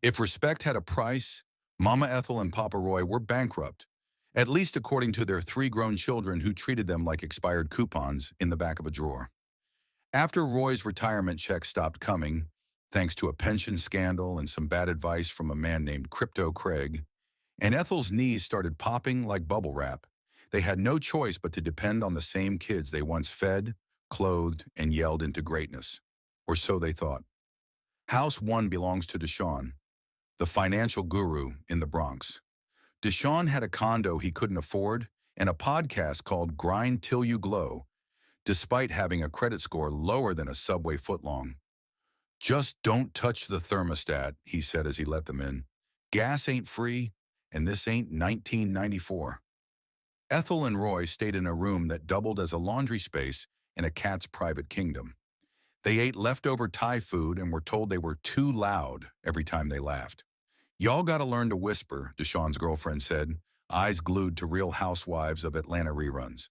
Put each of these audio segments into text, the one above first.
If respect had a price, Mama Ethel and Papa Roy were bankrupt, at least according to their three grown children who treated them like expired coupons in the back of a drawer. After Roy's retirement check stopped coming, thanks to a pension scandal and some bad advice from a man named Crypto Craig, and Ethel's knees started popping like bubble wrap, they had no choice but to depend on the same kids they once fed, clothed, and yelled into greatness. Or so they thought. House 1 belongs to Deshaun, the financial guru in the Bronx. Deshaun had a condo he couldn't afford and a podcast called Grind Till You Glow, despite having a credit score lower than a subway footlong. Just don't touch the thermostat, he said as he let them in. Gas ain't free, and this ain't 1994. Ethel and Roy stayed in a room that doubled as a laundry space in a cat's private kingdom. They ate leftover Thai food and were told they were too loud every time they laughed. Y'all gotta learn to whisper, Deshaun's girlfriend said, eyes glued to Real Housewives of Atlanta reruns.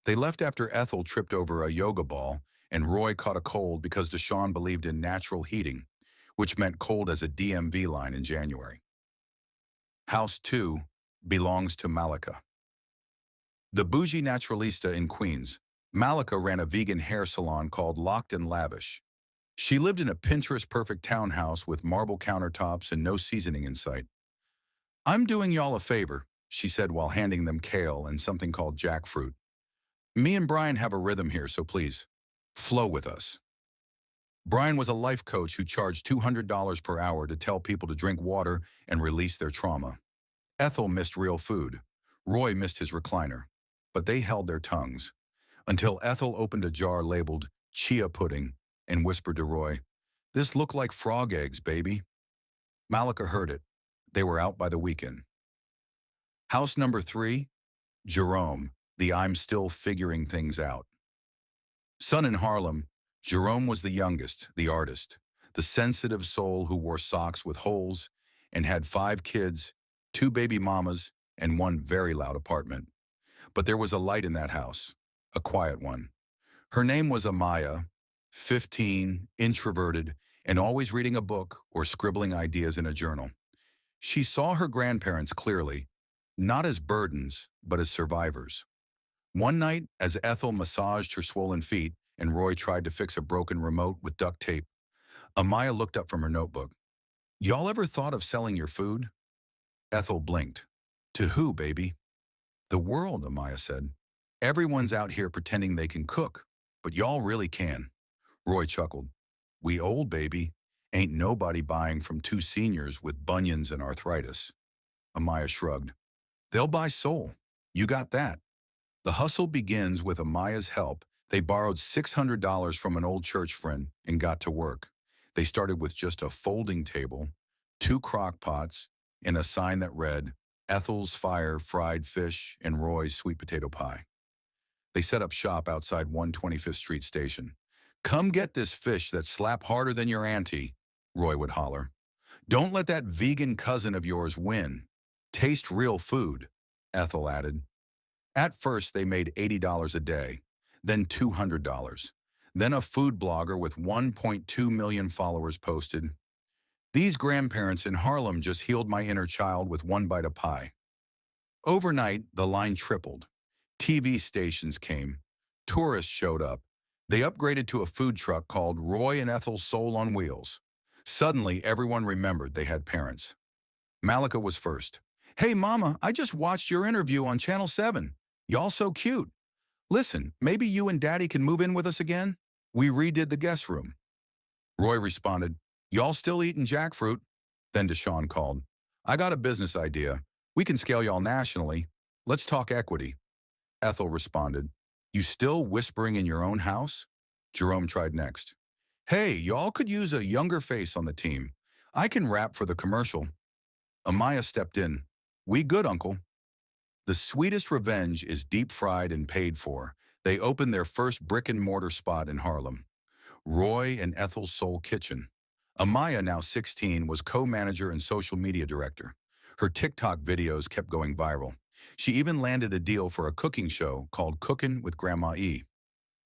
They left after Ethel tripped over a yoga ball and Roy caught a cold because Deshaun believed in natural heating, which meant cold as a DMV line in January. House 2 belongs to Malika. The bougie naturalista in Queens, Malika ran a vegan hair salon called Locked and Lavish. She lived in a Pinterest-perfect townhouse with marble countertops and no seasoning in sight. "I'm doing y'all a favor," she said while handing them kale and something called jackfruit. "Me and Brian have a rhythm here, so please, flow with us." Brian was a life coach who charged $200 per hour to tell people to drink water and release their trauma. Ethel missed real food. Roy missed his recliner. But they held their tongues, until Ethel opened a jar labeled chia pudding and whispered to Roy, "This looked like frog eggs, baby." Malika heard it. They were out by the weekend. House number 3, Jerome, the I'm still figuring things out. Son in Harlem, Jerome was the youngest, the artist, the sensitive soul who wore socks with holes and had 5 kids, 2 baby mamas, and 1 very loud apartment. But there was a light in that house, a quiet one. Her name was Amaya, 15, introverted, and always reading a book or scribbling ideas in a journal. She saw her grandparents clearly, not as burdens, but as survivors. One night, as Ethel massaged her swollen feet and Roy tried to fix a broken remote with duct tape, Amaya looked up from her notebook. "Y'all ever thought of selling your food?" Ethel blinked. "To who, baby?" "The world," Amaya said. "Everyone's out here pretending they can cook, but y'all really can." Roy chuckled. "We old, baby. Ain't nobody buying from 2 seniors with bunions and arthritis." Amaya shrugged. "They'll buy soul. You got that." The hustle begins with Amaya's help. They borrowed $600 from an old church friend and got to work. They started with just a folding table, 2 crock pots, and a sign that read, "Ethel's Fire Fried Fish and Roy's Sweet Potato Pie." They set up shop outside 125th Street Station. "Come get this fish that slap harder than your auntie," Roy would holler. "Don't let that vegan cousin of yours win. Taste real food," Ethel added. At first, they made $80 a day, then $200. Then a food blogger with 1.2 million followers posted, "These grandparents in Harlem just healed my inner child with 1 bite of pie." Overnight, the line tripled. TV stations came. Tourists showed up. They upgraded to a food truck called Roy and Ethel's Soul on Wheels. Suddenly, everyone remembered they had parents. Malika was first. "Hey, Mama, I just watched your interview on Channel 7. Y'all so cute. Listen, maybe you and Daddy can move in with us again? We redid the guest room." Roy responded, "Y'all still eating jackfruit?" Then Deshaun called, "I got a business idea. We can scale y'all nationally. Let's talk equity." Ethel responded, "You still whispering in your own house?" Jerome tried next. "Hey, y'all could use a younger face on the team. I can rap for the commercial." Amaya stepped in. "We good, Uncle." The sweetest revenge is deep-fried and paid for. They opened their first brick-and-mortar spot in Harlem, Roy and Ethel's Soul Kitchen. Amaya, now 16, was co-manager and social media director. Her TikTok videos kept going viral. She even landed a deal for a cooking show called Cookin' with Grandma E.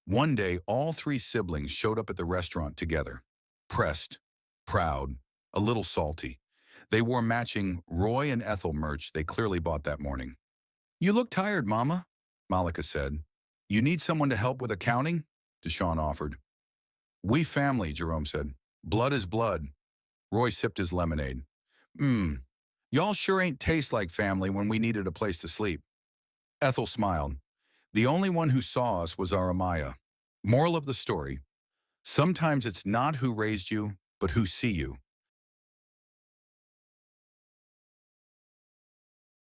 One day, all 3 siblings showed up at the restaurant together. Pressed, proud, a little salty. They wore matching Roy and Ethel merch they clearly bought that morning. You look tired, Mama, Malika said. You need someone to help with accounting? Deshaun offered. We family, Jerome said. Blood is blood. Roy sipped his lemonade. Y'all sure ain't taste like family when we needed a place to sleep. Ethel smiled. The only one who saw us was our Amaya. Moral of the story, sometimes it's not who raised you, but who see you.